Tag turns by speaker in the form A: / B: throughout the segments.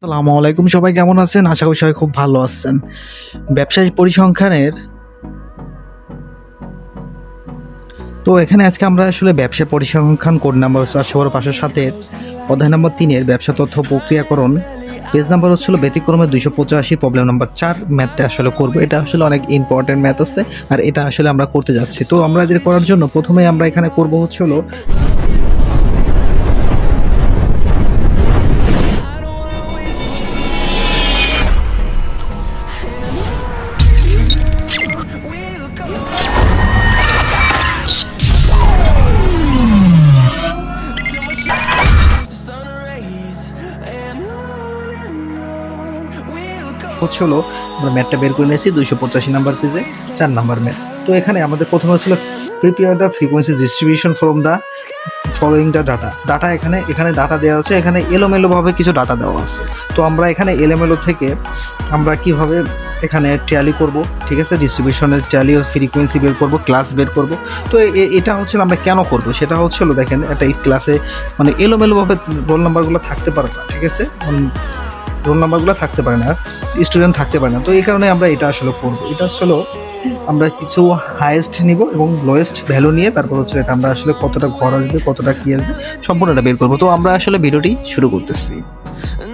A: আসসালামু আলাইকুম, সবাই কেমন আছেন? আশা করি সবাই খুব ভালো আছেন। ব্যবসায়িক পরিসংখ্যানের তো এখানে আজকে আমরা আসলে ব্যবসা পরিসংখ্যান কোড নাম্বার 4/507 অধ্যায় নম্বর 3-এর ব্যবসা তথ্য প্রক্রিয়াকরণ পেজ নাম্বার হচ্ছিল ব্যতিক্রমে 285 প্রবলেম নাম্বার 4 ম্যাথটা আসলে করব। এটা আসলে অনেক ইম্পর্টেন্ট ম্যাথ আছে আর এটা আসলে আমরা করতে যাচ্ছি। তো আমরা এদের করার জন্য প্রথমে আমরা এখানে করব হচ্ছিল আমরা ম্যাথটা বের করে নিয়েছি 285 নাম্বার পেজে 4 নাম্বার ম্যাথ। তো এখানে আমাদের প্রথমে হচ্ছিল prepare the frequency distribution from the following the data. এখানে ডাটা দেওয়া আছে, এখানে এলোমেলোভাবে কিছু ডাটা দেওয়া আছে। তো আমরা এখানে এলোমেলো থেকে আমরা কিভাবে এখানে ট্যালি করব, ঠিক আছে, ডিস্ট্রিবিউশনের ট্যালি ও ফ্রিকোয়েন্সি বের করব, ক্লাস বের করব। তো এটা হচ্ছে আমরা কেন করব সেটা হচ্ছিল, দেখেন একটা ক্লাসে মানে এলোমেলোভাবে রোল নাম্বারগুলো থাকতে পারে না, ঠিক আছে, রোল নাম্বারগুলো থাকতে পারে না, স্টুডেন্ট থাকতে পারে না। তো এই কারণে আমরা এটা আসলে করব। এটা আসলে আমরা কিছু হাইয়েস্ট নিব এবং লোয়েস্ট ভ্যালু নিয়ে তারপর হচ্ছে এটা আমরা আসলে কতটা ঘর আসবে, কতটা কী আসবে, সম্পূর্ণ এটা বের করবো। তো আমরা আসলে ভিডিওটি শুরু করতেছি।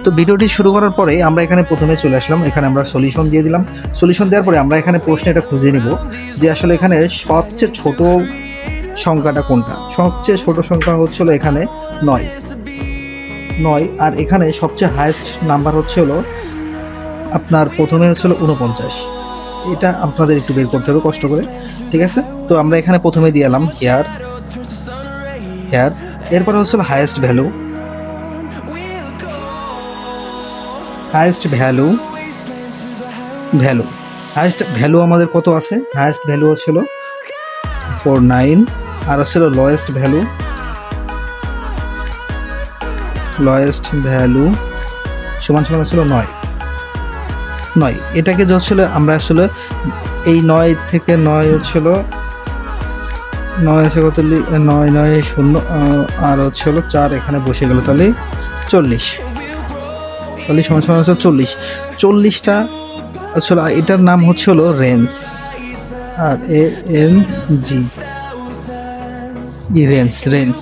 A: তো ভিডিওটি শুরু করার পরে আমরা এখানে প্রথমে চলে আসলাম, এখানে আমরা সলিউশন দিয়ে দিলাম। সলিউশন দেওয়ার পরে আমরা এখানে প্রশ্নে এটা খুঁজে নিব যে আসলে এখানে সবচেয়ে ছোট সংখ্যাটা কোনটা। সবচেয়ে ছোট সংখ্যা হচ্ছিল এখানে 9, আর এখানে সবচেয়ে হাইয়েস্ট নাম্বার হচ্ছে হলো আপনার প্রথমে হচ্ছিল 49। এটা আপনাদের একটু বের করতে হবে কষ্ট করে, ঠিক আছে। তো আমরা এখানে প্রথমে দিয়ে এলাম হেয়ার, এরপরে হচ্ছিল হাইয়েস্ট ভ্যালু আমাদের কত আছে। হাইয়েস্ট ভ্যালু হচ্ছিল 49 আর হচ্ছিল লোয়েস্ট ভ্যালু সমান হচ্ছিল 9। এটাকে যে হচ্ছিল আমরা আসলে এই 9 থেকে 9 হচ্ছিল 9 আছে কত, 9 9 0 আর হচ্ছিল 4 এখানে বসে গেল, তাহলে 40 সমান হচ্ছে 40টা আসলে এটার নাম হচ্ছিল রেঞ্জ, আর রেঞ্জ।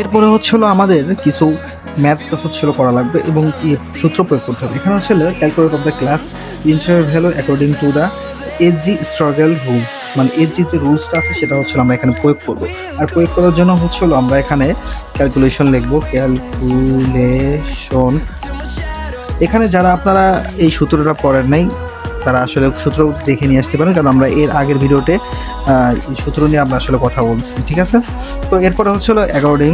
A: এরপরে হচ্ছিল আমাদের কিছু ম্যাথ হচ্ছিল করা লাগবে এবং সূত্র প্রয়োগ করতে হবে। এখানে হচ্ছিল calculate of the class interval value according to the SG struggle rules, মানে এসজি যে রুলসটা আছে সেটা হচ্ছিল আমরা এখানে প্রয়োগ করবো। আর প্রয়োগ করার জন্য হচ্ছিল আমরা এখানে ক্যালকুলেশন লিখবো, এখানে যারা আপনারা এই সূত্রটা পড়েন নাই তারা আসলে সূত্র দেখে নিয়ে আসতে পারেন, কারণ আমরা এর আগের ভিডিওতে সূত্র নিয়ে আমরা আসলে কথা বলছি, ঠিক আছে। তো এরপরে হচ্ছিল অ্যাকর্ডিং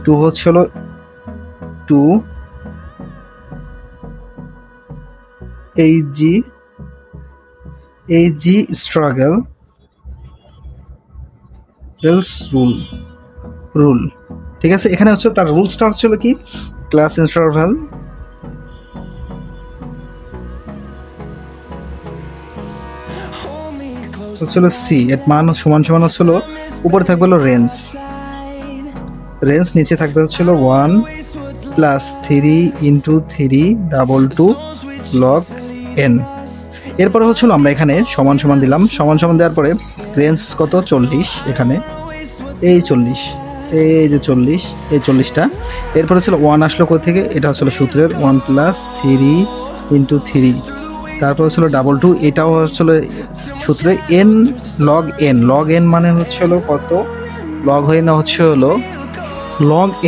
A: টু হচ্ছিল টু এইচজি স্ট্রাগল রুল, ঠিক আছে। এখানে হচ্ছে তার রুলসটা হচ্ছিল কি, ক্লাস ইন্টারভাল হচ্ছিল সি, এর মান সমান হচ্ছিল উপরে থাকবে হলো রেঞ্জ, নিচে থাকবে হচ্ছিল 1 + 3 × 3 2 log n। এরপরে হচ্ছিল আমরা এখানে সমান দিলাম, সমান দেওয়ার পরে রেঞ্জ কত 40, এখানে এই 40, এই যে 40, এই 40টা। এরপরে হচ্ছিল 1 আসলো কোথা থেকে, এটা হচ্ছিল সূত্রের 1 + 3 × 3, তারপর হচ্ছিল 2, এটাও হচ্ছিল সূত্রে n log n মানে হচ্ছিল কত, লগ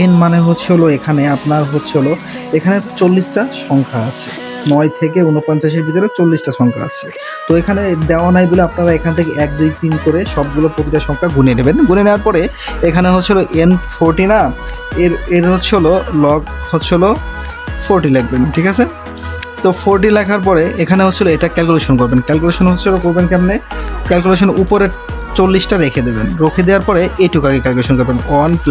A: n মানে হচ্ছে হলো এখানে আপনার হচ্ছে হলো এখানে 40টা সংখ্যা আছে, 9 থেকে 49-এর ভিতরে 40টা সংখ্যা আছে। তো এখানে দেওয়া নাই বলে আপনারা এখান থেকে 1 2 3 করে সবগুলো প্রতিটা সংখ্যা গুনে নেবেন। গুনে নেওয়ার পরে এখানে হচ্ছে হলো n40 না, এর হচ্ছে হলো লগ হচ্ছে হলো 40 লিখবেন, ঠিক আছে। তো 40 লেখার পরে এখানে হচ্ছে এটা ক্যালকুলেশন করবেন করবেন কেমনে, ক্যালকুলেশন উপরে 40টা রেখে দেবেন, রেখে দেওয়ার পরে এইটুকু আগে ক্যালকুলেশন করবেন, 1 +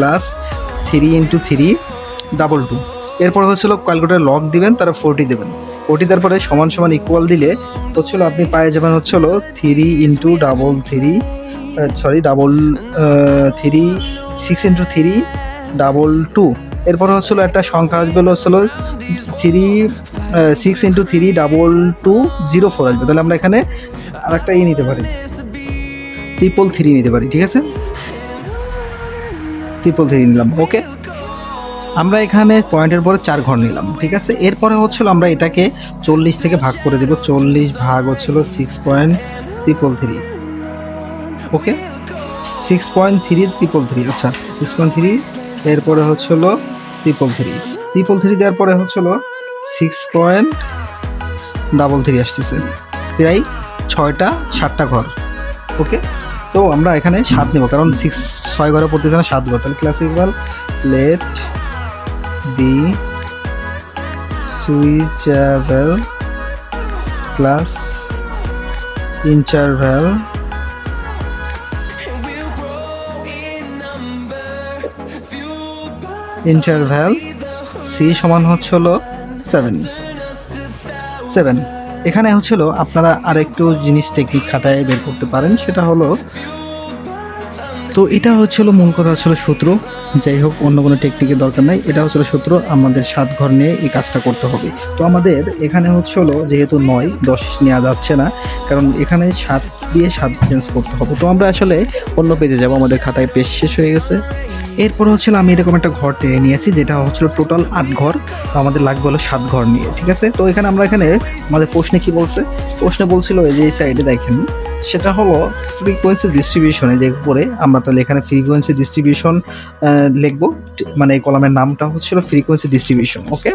A: 3 × 3 2। এরপর হচ্ছিল ক্যালকুলেটার লগ দিবেন, তারা 40 দেবেন, 40 দেওয়ার পরে সমান ইকুয়াল দিলে হচ্ছিল আপনি পায়ে যাবেন হচ্ছিল 3 × 3 3 6×3=2। এরপরে হচ্ছিলো একটা সংখ্যা আসবে হচ্ছিলো 6×3=224 আসবে। তাহলে আমরা এখানে আর একটা নিতে পারি, 333 নিতে পারি। ঠিক আছে, 333 নিলাম। ওকে, আমরা এখানে পয়েন্টের পরে 4 ঘর নিলাম। ঠিক আছে, এরপরে হচ্ছিল আমরা এটাকে 40 থেকে ভাগ করে দেব। 40 ভাগ হচ্ছিল 6.333। ওকে, 6.333। আচ্ছা, 6.3 এরপরে হচ্ছিল 333 দেওয়ার পরে হচ্ছিল 6.33 আসতেছে, প্রায় 7টা ঘর। ওকে, তো আমরা এখানে 7 নেব, কারণ 6 ঘরে পড়তেছে না, 7 ঘর। তাহলে classical let the suitable class interval C সমান হচ্ছিল 7। এখানে হচ্ছিল আপনারা আরেকটু জিনিস টেকনিক খাটায় বের করতে পারেন, সেটা হলো, তো এটা হচ্ছিল মূল কথা হচ্ছিল সূত্র। যাই হোক, অন্য কোনো টেকনিকের দরকার নাই, এটা হচ্ছিল সূত্র। আমাদের 7 ঘর নিয়ে এই কাজটা করতে হবে। তো আমাদের এখানে হচ্ছিল যেহেতু 9, 10 নেওয়া যাচ্ছে না, কারণ এখানে 7 দিয়ে 7 চেঞ্জ করতে হবে। তো আমরা আসলে অন্য পেজে যাব, আমাদের খাতায় পেজ শেষ হয়ে গেছে। এরপর হচ্ছিল আমি এরকম একটা ঘর টেনে নিয়েছি, যেটা হচ্ছিল টোটাল 8 ঘর। তো আমাদের লাগবে হলো 7 ঘর নিয়ে। ঠিক আছে, তো এখানে আমরা আমাদের প্রশ্নে কি বলছে, প্রশ্নে বলছিল যে এই সাইডে দেখেন, সেটা হলো ফ্রিকোয়েন্সি ডিস্ট্রিবিউশনে যে উপরে, আমরা তাহলে এখানে ফ্রিকোয়েন্সি ডিস্ট্রিবিউশন লিখবো। মানে এই কলামের নামটা হচ্ছিল ফ্রিকোয়েন্সি ডিস্ট্রিবিউশন। ওকে,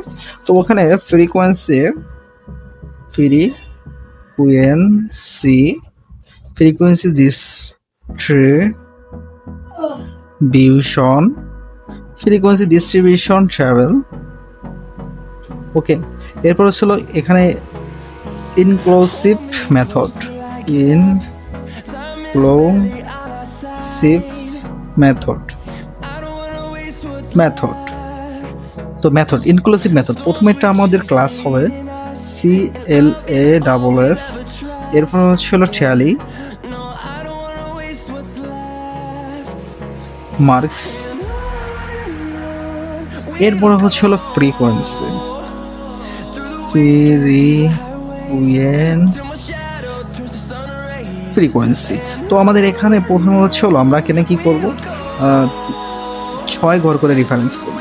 A: তো ওখানে ফ্রিকোয়েন্সি ডিস্ট্রিবিউশন ট্রাভেল। ওকে, এরপর হচ্ছিল এখানে ইনক্লুসিভ মেথড, তো মেথড ইনক্লুসিভ মেথড প্রথমেরটা আমাদের ক্লাস হবে CLASS। এরপর হচ্ছিল ট্যালি মার্কস। এরপরে হচ্ছিল ফ্রিকোয়েন্সি। তো আমাদের এখানে প্রথমে হচ্ছিল আমরা এখানে কি করব, 6 ঘর করে রেফারেন্স করব।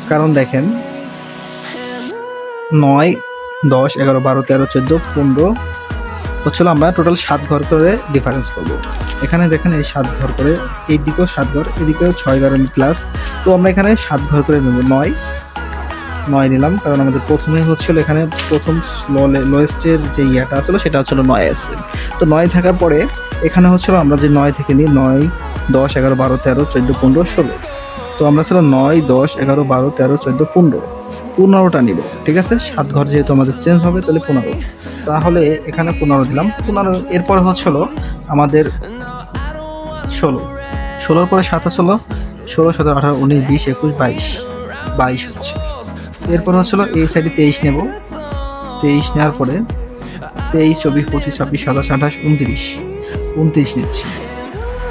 A: কারণ দেখেন 9, 10, 11, 12, 13, 14, 15 হচ্ছিল আমরা টোটাল 7 ঘর করে ডিফারেন্স করব। এখানে দেখেন এই 7 ঘর করে, এই দিকেও 7 ঘর, এদিকেও 6 ঘর প্লাস। তো আমরা এখানে 7 ঘর করে নেব। 9 নিলাম, কারণ আমাদের প্রথমে হচ্ছিল এখানে প্রথম লোয়েস্টের যে ইয়াটা আসলো সেটা হচ্ছিল 9 আছে। তো 9 থাকার পরে এখানে হচ্ছিল আমরা যে 9 থেকে নিই, 9, 10, 11, 12, 13, 14, 15, 16। তো আমরা ছিল 9, 10, 11, 12, 13, 14, 15টা নিব। ঠিক আছে, 7 ঘর যেহেতু আমাদের চেঞ্জ হবে, তাহলে 15। তাহলে এখানে 15 দিলাম। 15 এরপরে হচ্ছিল আমাদের 16 পরে 7 হচ্ছিল 16, 17, 18, 19, 20, 21, 22 হচ্ছে। এরপর হচ্ছিল এই সাইডে 23 নেব। 23 নেওয়ার পরে 23, 24, 25, 26, 27, 28, 29 নিচ্ছি।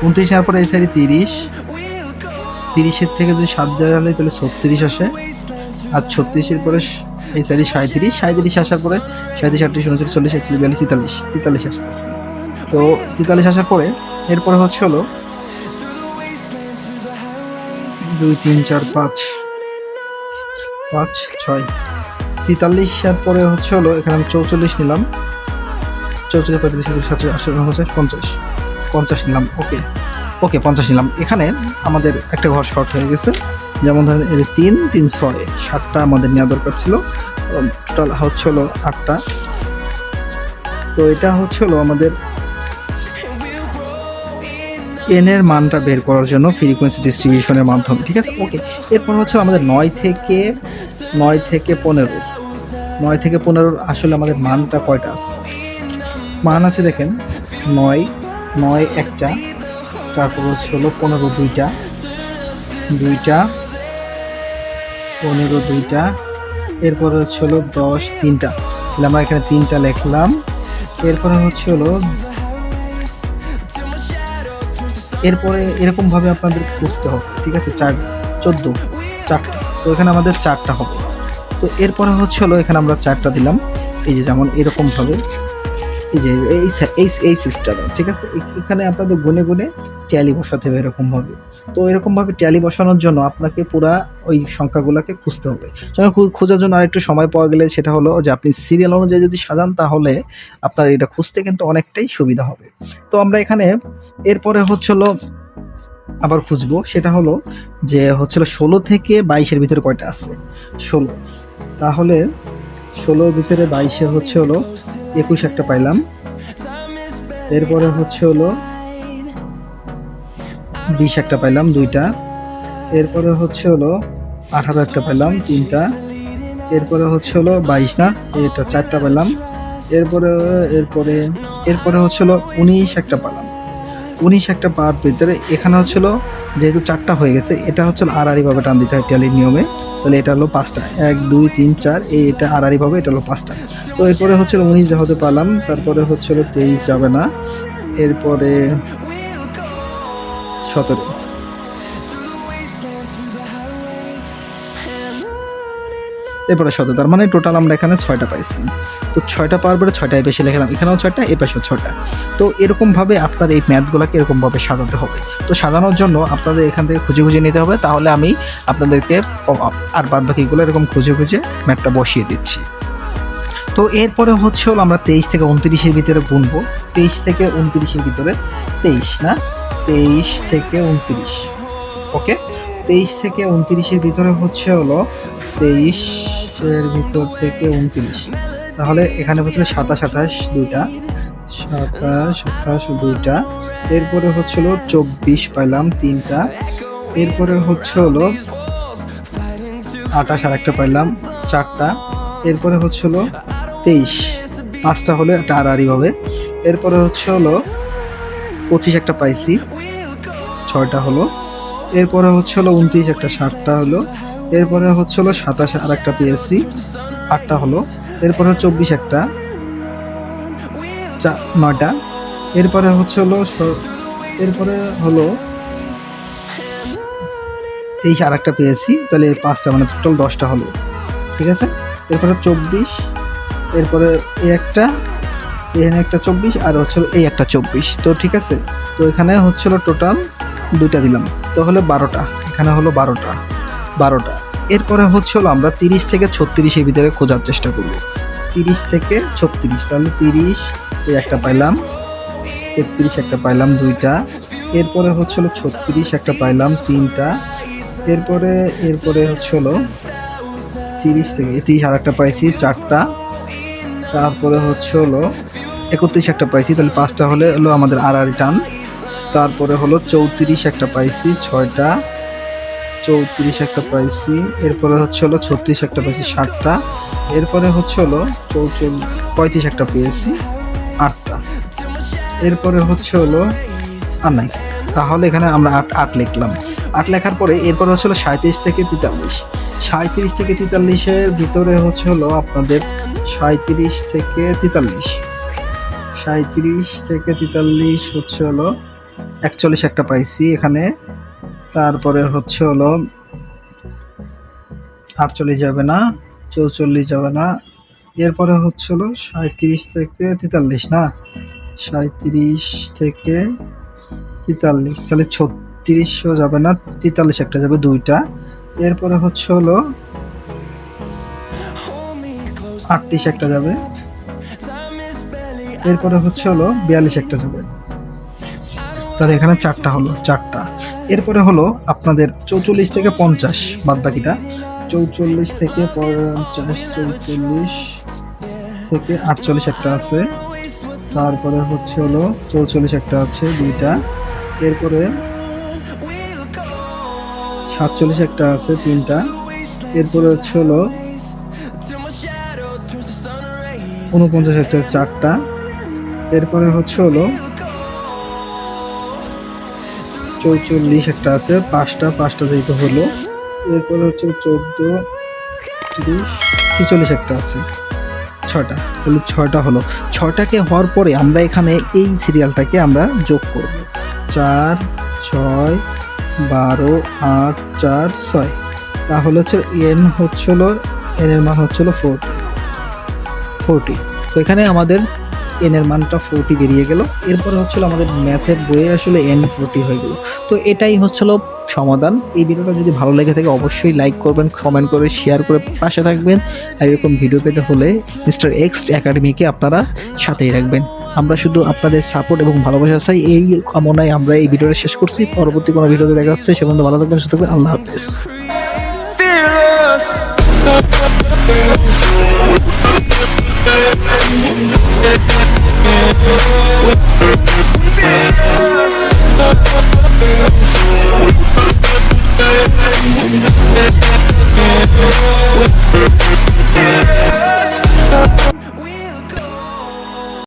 A: 29 নেওয়ার পরে এই সাইডে 30 থেকে যদি 7 দেওয়া হলে তাহলে 36 আসে। আর 36-এর পরে এই সাইডে 37 আসার পরে 37, 38, 39, 40, 41, 42, 43 আসতেছে। তো 43 আসার পরে এরপরে হচ্ছে হলো 2, 3, 4, 5, 6, 43 এর পরে হচ্ছে হলো এখানে আমি 44 নিলাম। 44, 35, 37, 38, 50 নিলাম। ওকে 50 নিলাম। এখানে আমাদের একটা ঘর শর্ট হয়ে গেছে, যেমন ধরেন এদের 3, 3, 6, 7টা আমাদের নেওয়া দরকার ছিল। টোটাল হচ্ছে হলো 8টা। তো এটা হচ্ছে হলো আমাদের এন এর মানটা বের করার জন্য ফ্রিকোয়েন্সি ডিস্ট্রিবিউশনের মাধ্যমে। ঠিক আছে, ওকে। এরপর হচ্ছে আমাদের 9 থেকে 15 আসলে আমাদের মানটা কয়টা আছে, মান আছে দেখেন 9 একটা, তারপর হচ্ছে হলো 15 দুইটা, 15 দুইটা, এরপরে হচ্ছে হলো 10 তিনটা। তাহলে আমরা এখানে 3টা লিখলাম। এরপরে হচ্ছে হলো এরপরে এরকমভাবে আপনাদের খুঁজতে হবে, ঠিক আছে। 4 14 4টা, তো এখানে আমাদের 4টা হবে। তো এরপরে হচ্ছে হলো এখানে আমরা 4টা দিলাম, এই যে যেমন এরকমভাবে, এই যে এই সিস্টেমে, ঠিক আছে। এখানে আপনাদের গুনে গুনে ট্যালি বসাতে হবে এরকমভাবে। তো এরকমভাবে ট্যালি বসানোর জন্য আপনাকে পুরা ওই সংখ্যাগুলোকে খুঁজতে হবে। খোঁজার জন্য আরেকটু সময় পাওয়া গেলে সেটা হলো যে আপনি সিরিয়াল অনুযায়ী যদি সাজান তাহলে আপনার এটা খুঁজতে কিন্তু অনেকটাই সুবিধা হবে। তো আমরা এখানে এরপরে হচ্ছে হলো আবার খুঁজবো, সেটা হলো যে হচ্ছিল 16 থেকে 22-এর ভিতরে কয়টা আছে। 16, তাহলে 16-র ভিতরে 22-এ হচ্ছে হলো 21 একটা পাইলাম। এরপরে হচ্ছে হলো 20 একটা পাইলাম 2টা। এরপরে হচ্ছে হলো 18 একটা পাইলাম 3টা। এরপরে হচ্ছে হলো 22 না, এটা 4টা পেলাম। এরপরে এরপরে এরপরে হচ্ছে হলো 19 একটা পেলাম। 19 একটা পাওয়ার ভিতরে এখানে হচ্ছিল যেহেতু 4টা হয়ে গেছে, এটা হচ্ছে আড়াআড়িভাবে টান দিতে হয় ট্যালির নিয়মে। তাহলে এটা হলো 5টা, 1 2 3 4, এটা আড়াআড়িভাবে, এটা হলো 5টা। তো এরপরে হচ্ছিল 19 যা হতে পারলাম, তারপরে হচ্ছিল 23 যাবে না, এরপরে 17, এরপরে 17, তার মানে টোটাল আমরা এখানে 6টা পাইছি। তো 6টা পাওয়ার পরে 6টায় বেশি লিখলাম, এখানেও 6টা, এর পাশেও 6টা। তো এরকমভাবে আপনার এই ম্যাথগুলোকে এরকমভাবে সাজাতে হবে। তো সাজানোর জন্য আপনাদের এখান থেকে খুঁজে খুঁজে নিতে হবে, তাহলে আমি আপনাদেরকে আর বাদ বাকিগুলো এরকম খুঁজে খুঁজে ম্যাথটা বসিয়ে দিচ্ছি। তো এরপরে হচ্ছে হলো আমরা 23 থেকে 29-এর ভিতরে গুনবো। 23 থেকে 29-এর ভিতরে 23 না, 23 থেকে 29, ওকে। 23 থেকে 29-এর ভিতরে হচ্ছে হলো 23-এর ভিতর থেকে 29, তাহলে এখানে হচ্ছে 27 28 2টা, 27 28 2টা। এরপরে হচ্ছে হলো 24 পাইলাম 3টা। এরপরে হচ্ছে হলো 28 আর একটা পাইলাম 4টা। এরপরে হচ্ছে হলো 23 5টা হলে একটা আড়াআড়িভাবে। এরপরে হচ্ছে হলো 25 একটা পাইছি 6টা হলো। এরপরে হচ্ছে হলো 29 একটা 7টা হলো। এরপরে হচ্ছে হলো 27 আর একটা পেয়েছি 8টা হলো। এরপরে 24 একটা 9টা। এরপরে হচ্ছে হলো এরপরে হলো 23 আর একটা পেয়েছি, তাহলে 5টা, মানে টোটাল 10টা হলো, ঠিক আছে। এরপরে 24, এরপরে এই একটা, এখানে একটা 24, আর হচ্ছে এই একটা 24, তো ঠিক আছে। তো এখানে হচ্ছিল টোটাল 2টা দিলাম, তো হলো 12টা, এখানে হলো 12টা। এরপরে হচ্ছে হলো আমরা 30 থেকে 36-এর ভিতরে খোঁজার চেষ্টা করব। 30 থেকে 36, তাহলে 30 এই একটা পাইলাম, 33 একটা পাইলাম 2টা। এরপরে হচ্ছে হলো 36 একটা পাইলাম 3টা। এরপরে হচ্ছে হলো 30 থেকে 30 আর একটা পাইছি 4টা। তারপরে হচ্ছে হলো 31 একটা পাইছি, তাহলে 5টা হলে হলো আমাদের আড়াআড়ি টান। তারপরে হলো 34 একটা পাইছি 6টা, 34 একটা পাইছি। এরপরে হচ্ছে হলো 36 একটা পাইছি 7টা। এরপরে হচ্ছে হলো 35 একটা পেয়েছি 8টা। এরপরে হচ্ছে হলো আর নাই, তাহলে এখানে আমরা 8 লিখলাম। 8 লেখার পরে এরপরে হচ্ছে হলো 37 থেকে 43। 37 থেকে 43-এর ভিতরে হচ্ছে হলো আপনাদের 37 থেকে 43 হচ্ছে হলো 41 একটা পাইছি এখানে। তারপরে হচ্ছে হলো 48 যাবে না, 44 যাবে না। এরপরে হচ্ছে হলো 37 থেকে 43 না, 37 থেকে 43, তাহলে 36ও যাবে না, 43 একটা যাবে 2টা। এরপরে হচ্ছে হলো 38 একটা যাবে। এরপরে হচ্ছে হলো 42 একটা যাবে, তাহলে এখানে 4টা হলো 4টা। এরপরে হলো আপনাদের 44 থেকে 50 বাদ বাকিটা, 44 থেকে 50, 44 থেকে 48 একটা আছে। তারপরে হচ্ছে হলো 44 একটা আছে 2টা। এরপরে 47 একটা আছে 3টা। এরপরে হচ্ছে হলো 49 একটা 4টা। এরপরে হচ্ছে হলো 44 একটা আছে 5টা যেহেতু হলো। এরপরে হচ্ছে 14, 30, 46 একটা আছে 6টা, তাহলে 6টা হলো। 6টাকে হওয়ার পরে আমরা এখানে এই সিরিয়ালটাকে আমরা যোগ করব, 4 6 12 8 4 6, তাহলে হচ্ছে এন হচ্ছিল, এন এর মান হচ্ছিল 40। তো এখানে আমাদের এন এর মানটা 40 বেরিয়ে গেল। এরপরে হচ্ছিল আমাদের ম্যাথের বইয়ে আসলে এন 40 হয়ে গেল। তো এটাই হচ্ছিল সমাধান। এই ভিডিওটা যদি ভালো লেগে থাকে অবশ্যই লাইক করবেন, কমেন্ট করে শেয়ার করে পাশে থাকবেন। আর এরকম ভিডিও পেতে হলে মিস্টার এক্স একাডেমিকে আপনারা সাথেই রাখবেন। আমরা শুধু আপনাদের সাপোর্ট এবং ভালোবাসা চাই, এই কামনায় আমরা এই ভিডিওটা শেষ করছি। পরবর্তী কোনো ভিডিওতে দেখা হচ্ছে, সে পর্যন্ত ভালো থাকবেন, সুস্থ থাকবেন, আল্লাহ হাফেজ। Fearless.